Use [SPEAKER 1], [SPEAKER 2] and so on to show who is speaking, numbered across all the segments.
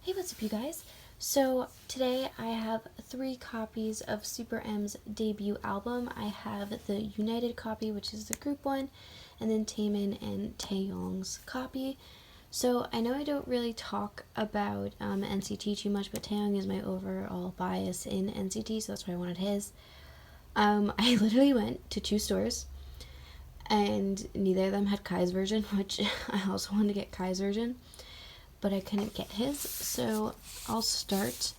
[SPEAKER 1] Hey, what's up, you guys? So today I have 3 copies of SuperM's debut album. I have the United copy, which is the group one, and then Taemin and Taeyong's copy. So I know I don't really talk about NCT too much, but Taeyong is my overall bias in NCT, so that's why I wanted his. I literally went to 2 stores, and neither of them had Kai's version, which I also wanted to get Kai's version, but I couldn't get his, so I'll start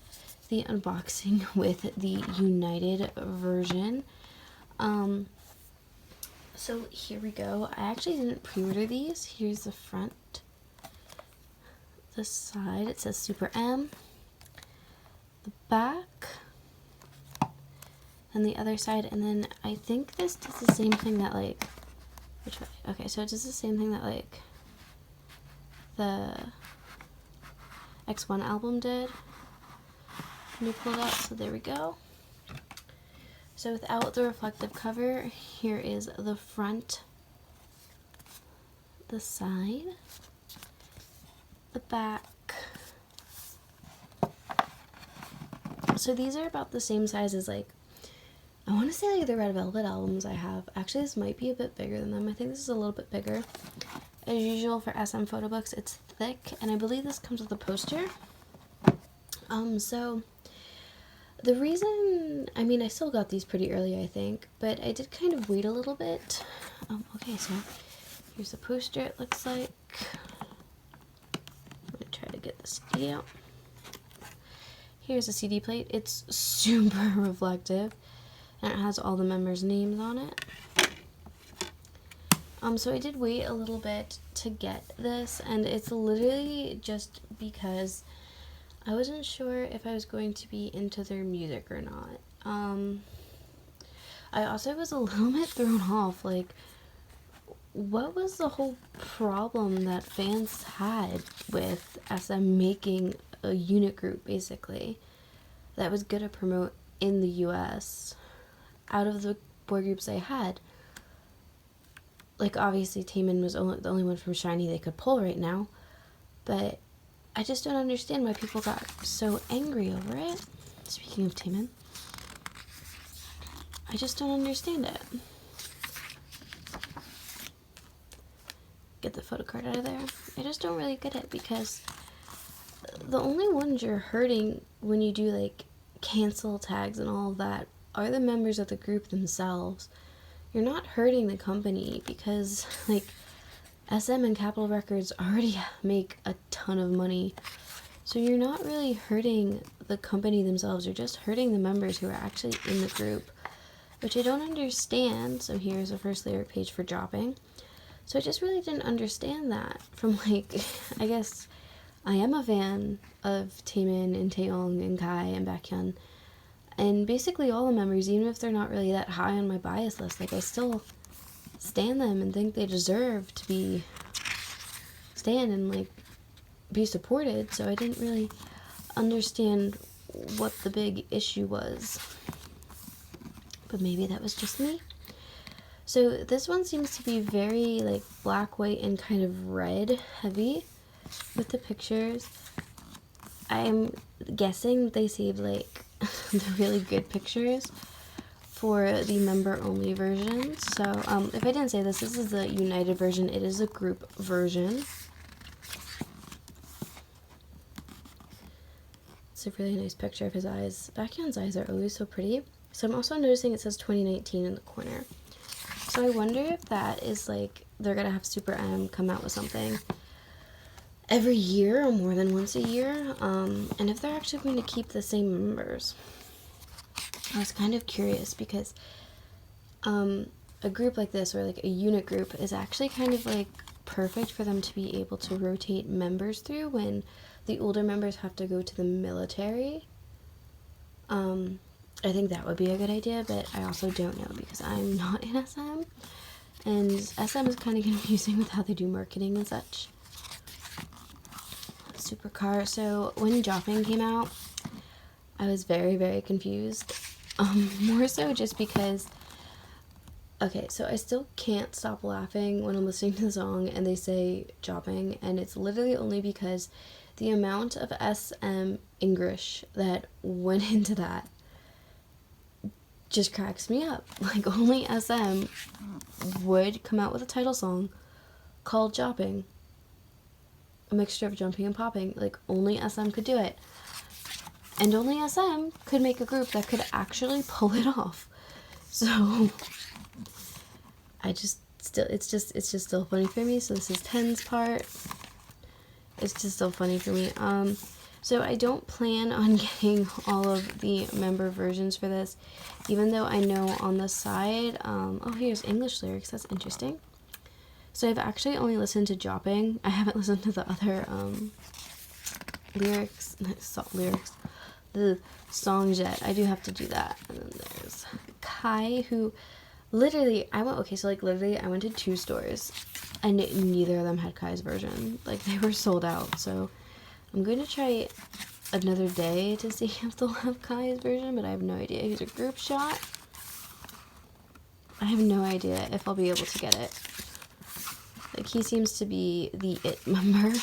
[SPEAKER 1] the unboxing with the United version. So here we go. I actually didn't pre-order these. Here's the front. The side, it says SuperM. The back. And the other side, and then I think this does the same thing that, like, which way? Okay, so it does the same thing that, like, the X1 album did. Let me pull it up, so there we go. So without the reflective cover, here is the front, the side, the back. So these are about the same size as, like, I want to say, like, the Red Velvet albums I have. Actually, this might be a bit bigger than them. I think this is a little bit bigger. As usual for SM Photobooks, it's thick, and I believe this comes with a poster. So the reason, I mean, I still got these pretty early, I think, but I did kind of wait a little bit. Okay, so here's the poster, it looks like. I'm gonna try to get the CD out. Here's a CD plate. It's super reflective, and it has all the members' names on it. So I did wait a little bit to get this, and it's literally just because I wasn't sure if I was going to be into their music or not. I also was a little bit thrown off, like, what was the whole problem that fans had with SM making a unit group, basically, that was gonna promote in the US out of the boy groups they had? Like, obviously Taemin was the only one from SHINee they could pull right now, but I just don't understand why people got so angry over it. Speaking of Taemin, I just don't understand it. Get the photocard out of there. I just don't really get it, because the only ones you're hurting when you do, like, cancel tags and all of that are the members of the group themselves. You're not hurting the company, because, like, SM and Capitol Records already make a ton of money. So you're not really hurting the company themselves, you're just hurting the members who are actually in the group, which I don't understand. So here's the first lyric page for Jopping. So I just really didn't understand that from, like, I guess I am a fan of Taemin and Taeyong and Kai and baek-hyun, and basically all the members, even if they're not really that high on my bias list, like, I still stan them and think they deserve to be stan and, like, be supported. So I didn't really understand what the big issue was, but maybe that was just me. So this one seems to be very, like, black, white, and kind of red heavy with the pictures. I'm guessing they saved, like, the really good pictures for the member-only version. So, if I didn't say this, this is the United version. It is a group version. It's a really nice picture of his eyes. Baek-hyun's eyes are always so pretty. So I'm also noticing it says 2019 in the corner. So I wonder if that is, like, they're gonna have SuperM come out with something every year or more than once a year, and if they're actually going to keep the same members. I was kind of curious, because a group like this, or like a unit group, is actually kind of, like, perfect for them to be able to rotate members through when the older members have to go to the military. I think that would be a good idea, but I also don't know, because I'm not in SM, and SM is kind of confusing with how they do marketing and such. Supercar. So when Jopping came out, I was very, very confused. More so just because, okay, so I still can't stop laughing when I'm listening to the song and they say Jopping, and it's literally only because The amount of SM English that went into that just cracks me up. Like, only SM would come out with a title song called Jopping. A mixture of jumping and popping. Like, only SM could do it. And only SM could make a group that could actually pull it off. So, it's just still funny for me. So this is 10's part. It's just still funny for me. So I don't plan on getting all of the member versions for this, even though I know on the side, oh, here's English lyrics. That's interesting. So I've actually only listened to Jopping. I haven't listened to the other the songs yet. I do have to do that. And then there's Kai, who literally, I went to 2 stores and neither of them had Kai's version. Like, they were sold out. So I'm going to try another day to see if they'll have Kai's version, but I have no idea. Here's a group shot. I have no idea if I'll be able to get it. Like, he seems to be the it member.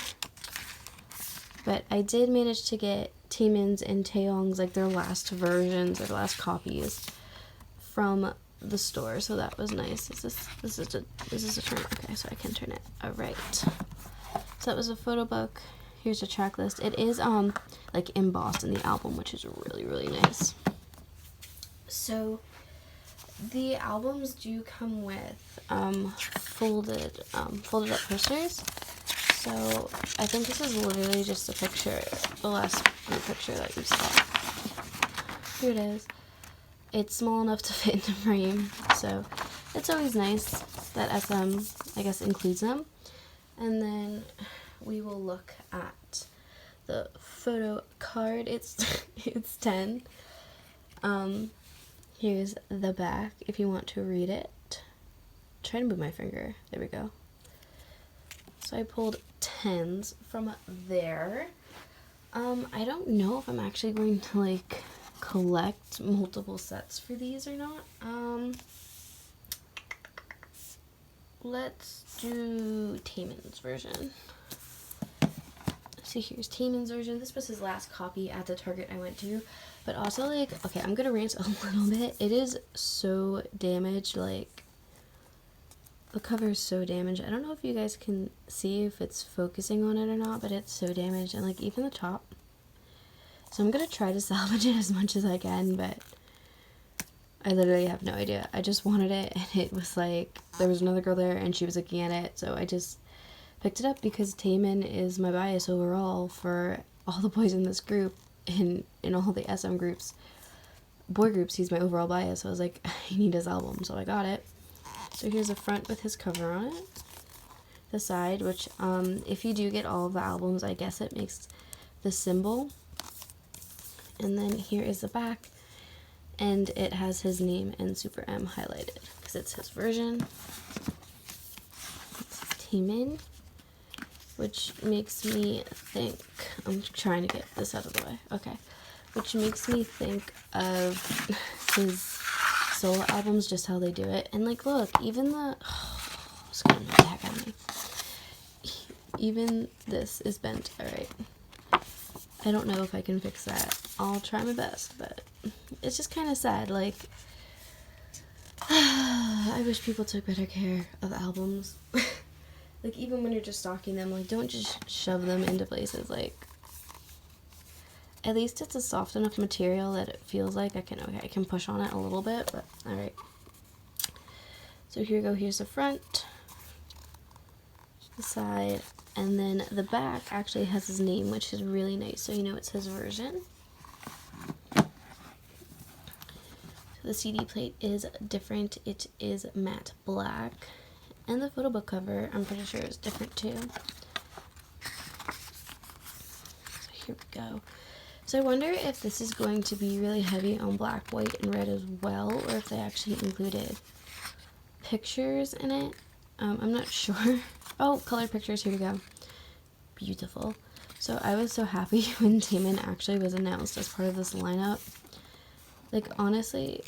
[SPEAKER 1] But I did manage to get Taemin's and Taeyong's, like, their last versions, or their last copies from the store, so that was nice. Is this a turn? Okay, so I can turn it. Alright. So that was a photo book. Here's a track list. It is like embossed in the album, which is really, really nice. So the albums do come with folded up posters. So I think this is literally just a picture, the last group picture that you saw. Here it is. It's small enough to fit in the frame, so it's always nice that SM, I guess, includes them. And then we will look at the photo card. It's 10. Here's the back if you want to read it. Try to move my finger. There we go. So I pulled 10s from there. I don't know if I'm actually going to, like, collect multiple sets for these or not. Let's do Taemin's version. So here's Taemin's version. This was his last copy at the Target I went to. But also, like, okay, I'm gonna rant a little bit. It is so damaged, like, the cover is so damaged. I don't know if you guys can see if it's focusing on it or not, but it's so damaged. And, like, even the top. So I'm going to try to salvage it as much as I can, but I literally have no idea. I just wanted it, and it was like, there was another girl there, and she was looking at it, so I just picked it up because Taemin is my bias overall for all the boys in this group, in all the SM groups. Boy groups, he's my overall bias, so I was like, I need his album, so I got it. So here's the front with his cover on it. The side, which, if you do get all of the albums, I guess it makes the symbol. And then here is the back, and it has his name and SuperM highlighted because it's his version. It's Taemin, which makes me think, I'm trying to get this out of the way, okay, which makes me think of his solo albums, just how they do it. And, like, look, even the, it's gonna make the heck out of me. Even this is bent, alright. I don't know if I can fix that. I'll try my best, but it's just kind of sad. Like, I wish people took better care of albums. Like, even when you're just stocking them, like, don't just shove them into places. Like, at least it's a soft enough material that it feels like I can push on it a little bit, but alright. So here we go. Here's the front, the side, and then the back actually has his name, which is really nice, so you know it's his version. So the CD plate is different. It is matte black, and the photo book cover, I'm pretty sure, is different too. So here we go. So I wonder if this is going to be really heavy on black, white, and red as well, or if they actually included pictures in it. I'm not sure. Oh, color pictures, here we go. Beautiful. So I was so happy when Taemin actually was announced as part of this lineup. Like, honestly,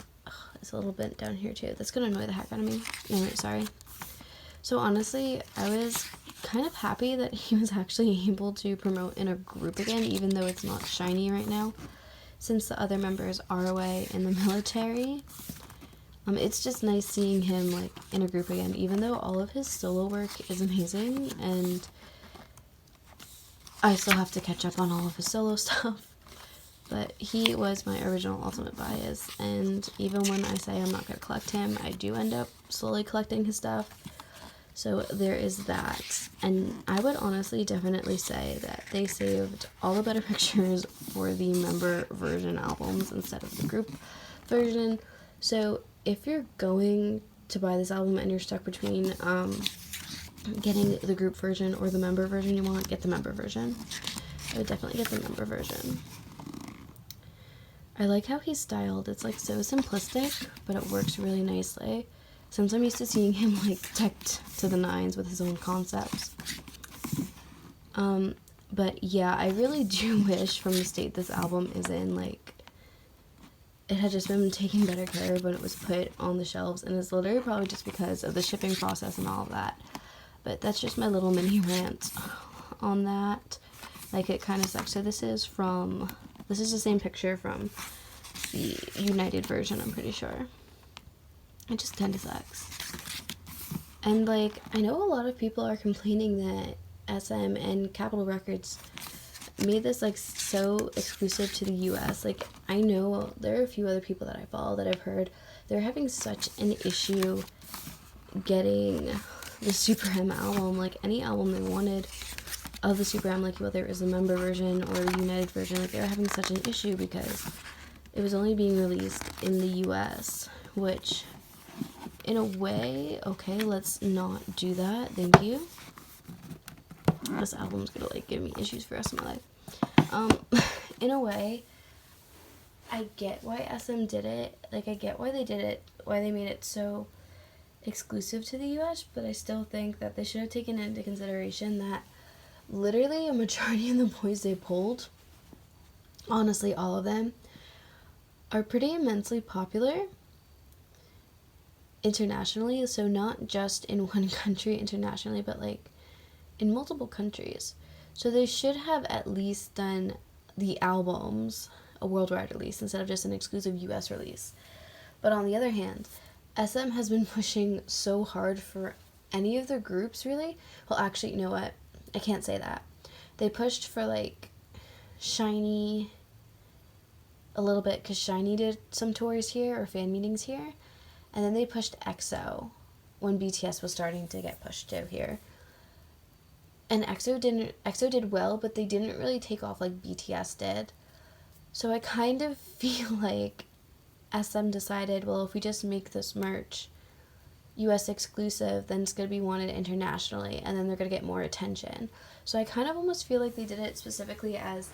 [SPEAKER 1] it's a little bent down here too. That's gonna annoy the heck out of me. No, sorry. So honestly, I was kind of happy that he was actually able to promote in a group again, even though it's not shiny right now, since the other members are away in the military. It's just nice seeing him like in a group again, even though all of his solo work is amazing, and I still have to catch up on all of his solo stuff. But he was my original ultimate bias, and even when I say I'm not going to collect him, I do end up slowly collecting his stuff. So there is that. And I would honestly definitely say that they saved all the better pictures for the member version albums instead of the group version. So if you're going to buy this album and you're stuck between getting the group version or the member version you want, get the member version. I would definitely get the member version. I like how he's styled. It's like so simplistic, but it works really nicely. Since I'm used to seeing him like decked to the nines with his own concepts. But yeah, I really do wish from the state this album is in, like, it had just been taken better care of when it was put on the shelves, and it's literally probably just because of the shipping process and all of that. But that's just my little mini rant on that. Like, it kind of sucks. So this is the same picture from the United version, I'm pretty sure. It just kind of sucks. And, like, I know a lot of people are complaining that SM and Capitol Records made this, like, so exclusive to the US. Like, I know there are a few other people that I follow that I've heard they're having such an issue getting the SuperM album, like, any album they wanted of the SuperM, like, whether it was the member version or the United version, like, they're having such an issue because it was only being released in the US, which, in a way, okay, let's not do that, thank you. This album's gonna, like, give me issues for the rest of my life. In a way, I get why SM did it, like, I get why they did it, why they made it so exclusive to the US, but I still think that they should have taken into consideration that literally a majority of the boys they pulled, honestly all of them, are pretty immensely popular internationally, so not just in one country internationally, but, like, in multiple countries. So they should have at least done the albums a worldwide release instead of just an exclusive US release. But on the other hand, SM has been pushing so hard for any of their groups, really. Well, actually, you know what? I can't say that. They pushed for, like, SHINee a little bit because SHINee did some tours here or fan meetings here. And then they pushed EXO when BTS was starting to get pushed to here. And EXO did well, but they didn't really take off like BTS did. So I kind of feel like SM decided, well, if we just make this merch US exclusive, then it's going to be wanted internationally, and then they're going to get more attention. So I kind of almost feel like they did it specifically as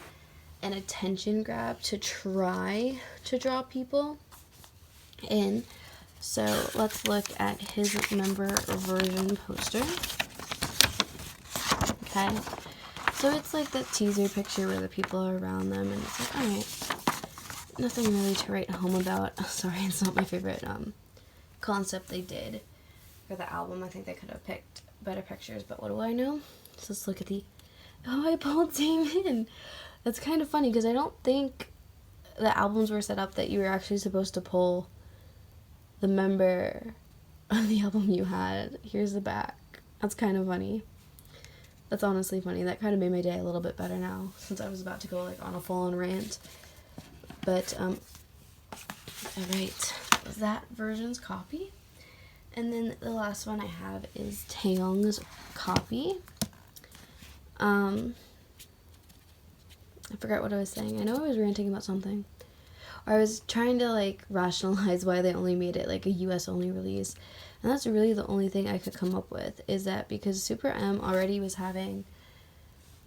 [SPEAKER 1] an attention grab to try to draw people in. So let's look at his member version poster. Okay, so it's like that teaser picture where the people are around them, and it's like, alright, nothing really to write home about. Oh, sorry, it's not my favorite concept they did for the album. I think they could have picked better pictures, but what do I know? So let's look at the, oh, I pulled Taemin. That's kind of funny, because I don't think the albums were set up that you were actually supposed to pull the member of the album you had. Here's the back. That's kind of funny. That's honestly funny. That kind of made my day a little bit better now, since I was about to go, like, on a full-on rant. But, alright. That version's copy. And then the last one I have is Taeyong's copy. I forgot what I was saying. I know I was ranting about something. Or I was trying to, like, rationalize why they only made it, like, a US-only release. And that's really the only thing I could come up with, is that because SuperM already was having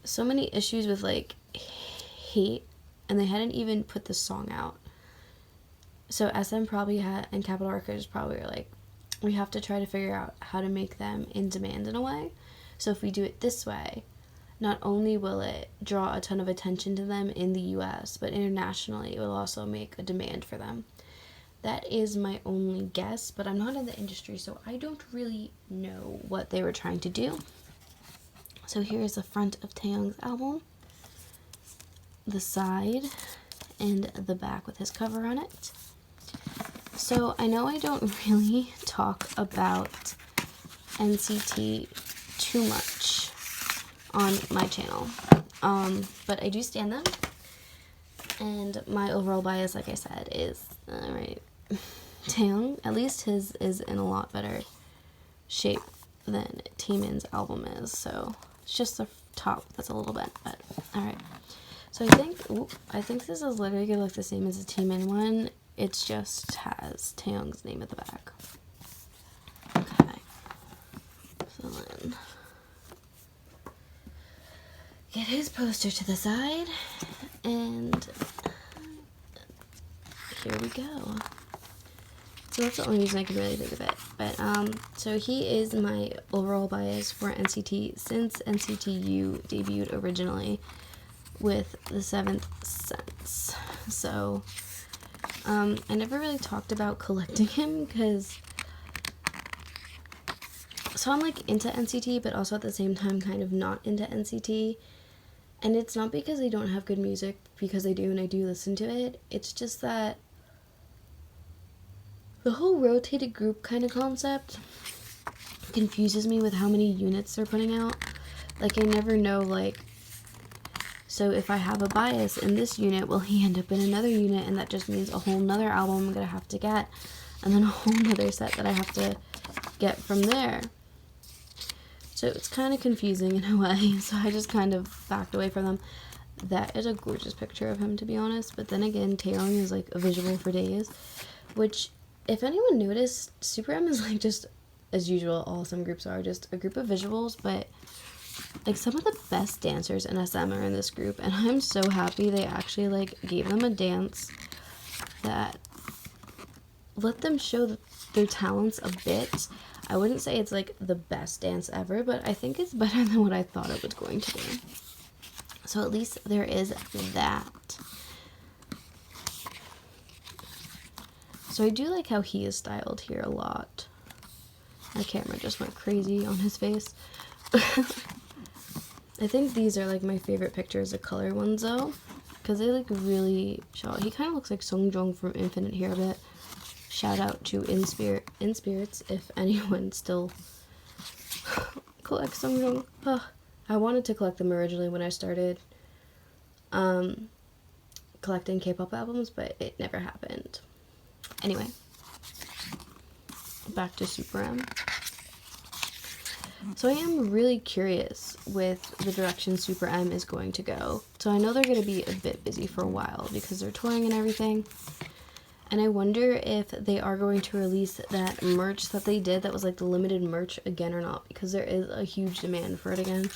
[SPEAKER 1] so many issues with, like, hate, and they hadn't even put the song out. So SM probably had, and Capitol Records probably were like, we have to try to figure out how to make them in demand in a way. So if we do it this way, not only will it draw a ton of attention to them in the US, but internationally it will also make a demand for them. That is my only guess, but I'm not in the industry, so I don't really know what they were trying to do. So here is the front of Taeyong's album, the side, and the back with his cover on it. So I know I don't really talk about NCT too much on my channel, but I do stand them, and my overall bias, like I said, is right. Taeyong, at least his is in a lot better shape than Taemin's album is, so it's just the top that's a little bent, but alright. So I think this is literally gonna look the same as the Taemin one. It just has Taeyong's name at the back. Okay. So then get his poster to the side, and here we go. So that's the only reason I can really think of it. But so he is my overall bias for NCT since NCTU debuted originally with the 7th Sense. So I never really talked about collecting him because I'm like into NCT, but also at the same time kind of not into NCT. And it's not because they don't have good music, because they do and I do listen to it. It's just that the whole rotated group kind of concept confuses me with how many units they're putting out. Like, I never know, like, so if I have a bias in this unit, will he end up in another unit? And that just means a whole nother album I'm gonna have to get, and then a whole nother set that I have to get from there. So it's kind of confusing in a way, so I just kind of backed away from them. That is a gorgeous picture of him, to be honest, but then again, Taeyong is like a visual for days, which, if anyone noticed, SuperM is like just, as usual, all some groups are, just a group of visuals, but like some of the best dancers in SM are in this group, and I'm so happy they actually like gave them a dance that let them show their talents a bit. I wouldn't say it's like the best dance ever, but I think it's better than what I thought it was going to be. So at least there is that. So I do like how he is styled here a lot. My camera just went crazy on his face. I think these are like my favorite pictures, the color ones though, because they like really show. He kind of looks like Songjong from Infinite here a bit. Shout out to In Spirits if anyone still collects Songjong. I wanted to collect them originally when I started collecting K-pop albums, but it never happened. Anyway, back to SuperM. So I am really curious with the direction SuperM is going to go. So I know they're going to be a bit busy for a while because they're touring and everything. And I wonder if they are going to release that merch that they did that was like the limited merch again or not, because there is a huge demand for it again.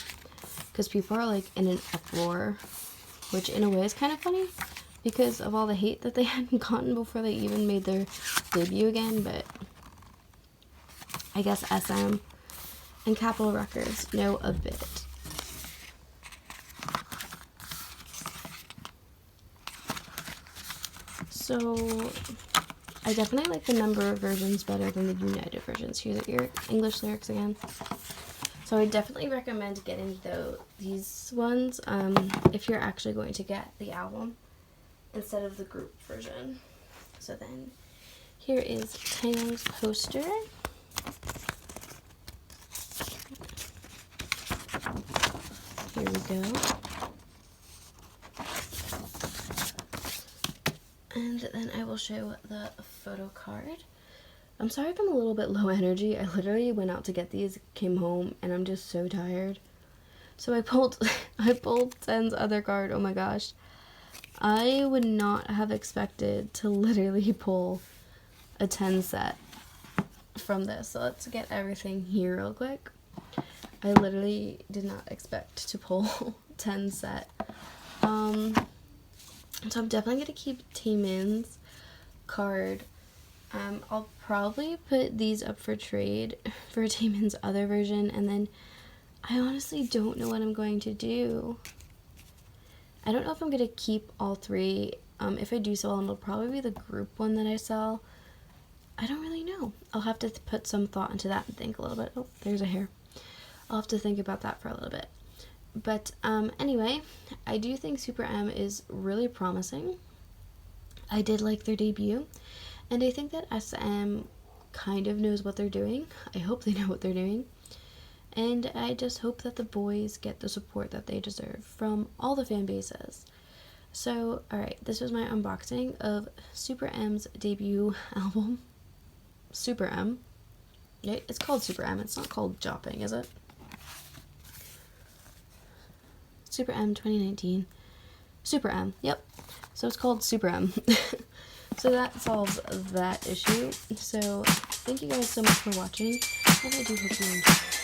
[SPEAKER 1] Because people are like in an uproar, which in a way is kind of funny because of all the hate that they hadn't gotten before they even made their debut again. But I guess SM and Capitol Records know a bit. So I definitely like the number versions better than the United versions. Here's the English lyrics again. So I definitely recommend getting these ones if you're actually going to get the album instead of the group version. So then here is Taeyong's poster. Here we go. And then I will show the photo card. I'm sorry if I'm a little bit low energy. I literally went out to get these, came home, and I'm just so tired. So I pulled Ten's other card. Oh my gosh. I would not have expected to literally pull a 10 set from this. So let's get everything here real quick. I literally did not expect to pull 10 set. So I'm definitely going to keep Taemin's card. I'll probably put these up for trade for Taemin's other version, and then I honestly don't know what I'm going to do. I don't know if I'm going to keep all three. If I do sell them, it'll probably be the group one that I sell. I don't really know. I'll have to put some thought into that and think a little bit. Oh, there's a hair. I'll have to think about that for a little bit. But anyway, I do think SuperM is really promising. I did like their debut, and I think that SM kind of knows what they're doing. I hope they know what they're doing. And I just hope that the boys get the support that they deserve from all the fan bases. So, alright, this was my unboxing of SuperM's debut album. SuperM. Yeah, it's called SuperM. It's not called Jopping, is it? SuperM 2019. SuperM, yep. So it's called SuperM. So that solves that issue. So thank you guys so much for watching, and I do hope you enjoyed.